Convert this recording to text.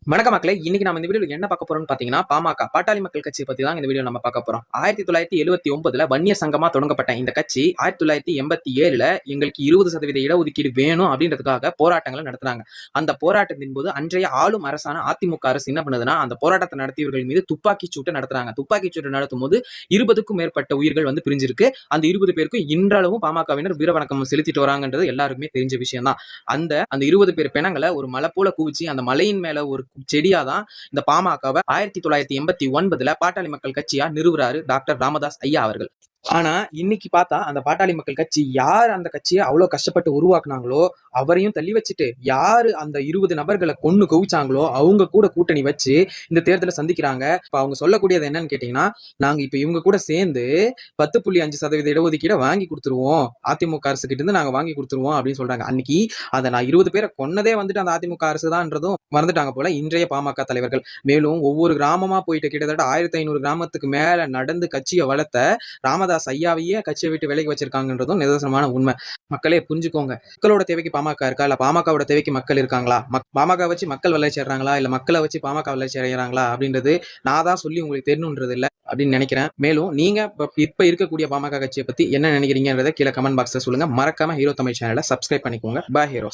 வணக்க மக்களே, இன்னைக்கு நம்ம இந்த வீடியோல என்ன பார்க்க போறோம்னு பாத்தீங்கன்னா, பாமக பாட்டாளி மக்கள் கட்சியை பத்தி தான் இந்த வீடியோ நம்ம பார்க்க போறோம். 1979ல வன்னிய சங்கமா தொடங்கப்பட்ட இந்த கட்சி 1987ல எங்களுக்கு 20% இடஒதுக்கீடு வேணும் அப்படின்றதுக்காக போராட்டங்களை நடத்துனாங்க. அந்த போராட்டத்தின் போது அன்றைய ஆளும் அரசான அதிமுக அரசு என்ன பண்ணுதுன்னா, அந்த போராட்டத்தை நடத்தியவர்கள் மீது துப்பாக்கி சூட்டை நடத்துறாங்க. துப்பாக்கி சூட்டை நடத்தும் போது 20க்கும் மேற்பட்ட உயிர்கள் பிரிஞ்சிருக்கு. அந்த 20 பேருக்கும் இன்றளவும் பாமகவினர் வீரவணக்கம் செலுத்திட்டு வராங்கன்றது எல்லாருக்குமே தெரிஞ்ச விஷயம் தான். அந்த அந்த 20 பேர் பிணங்களை ஒரு மலை போல குவிச்சு அந்த மலையின் மேல ஒரு செடியாதான் இந்த பாமகவை 1989ல பாட்டாளி மக்கள் கட்சியா நிறுவுறாரு டாக்டர் ராமதாஸ் ஐயா அவர்கள். ஆனா இன்னைக்கு பார்த்தா அந்த பாட்டாளி மக்கள் கட்சி யார் அந்த கட்சியை அவ்வளவு கஷ்டப்பட்டு உருவாக்குனாங்களோ அவரையும் தள்ளி வச்சுட்டு, யாரு அந்த 20 நபர்களை கொன்னு குவிச்சாங்களோ அவங்க கூட கூட்டணி வச்சு இந்த தேர்தலை சந்திக்கிறாங்க. இப்ப அவங்க சொல்லக்கூடியது என்னன்னு கேட்டீங்கன்னா, நாங்க இப்ப இவங்க கூட சேர்ந்து 10.5% இடஒதுக்கீடை வாங்கி கொடுத்துருவோம், அதிமுக அரசு கிட்ட இருந்து நாங்க வாங்கி கொடுத்துருவோம் அப்படின்னு சொல்றாங்க. அன்னைக்கு அதை நான் 20 பேரை கொன்னதே அந்த அதிமுக அரசு தான்ன்றதும் மறந்துட்டாங்க போல இன்றைய பாமக தலைவர்கள். மேலும் ஒவ்வொரு கிராமமா போயிட்டு கிட்டத்தட்ட 1500 கிராமத்துக்கு மேல நடந்து கட்சியை வளர்த்த ராமதாஸ் ஐயாவையே கட்சியை விட்டு விலகி வச்சிருக்காங்கன்றதும் நிதர்சனமான உண்மை. மக்களே புரிஞ்சுக்கோங்க, மக்களோட தேவைக்கு பாமக இருக்கா, இல்ல பாமகவோட தேவைக்கு மக்கள் இருக்காங்களா? பாமக வச்சு மக்கள் வளர்ச்சி அடைறாங்களா, இல்ல மக்களை வச்சு பாமக வளர்ச்சி அடைகிறாங்களா அப்படின்றது நான் தான் சொல்லி உங்களுக்கு தெரியணுன்றது இல்ல அப்படின்னு நினைக்கிறேன். மேலும் நீங்க இப்ப இருக்கக்கூடிய பாமக கட்சியை பத்தி என்ன நினைக்கிறீங்கன்றதை கீழே கமெண்ட் பாக்ஸ்ல சொல்லுங்க. மறக்காம ஹீரோ தமிழ் சேனலை சப்ஸ்கிரைப் பண்ணிக்கோங்க. பாய் ஹீரோஸ்.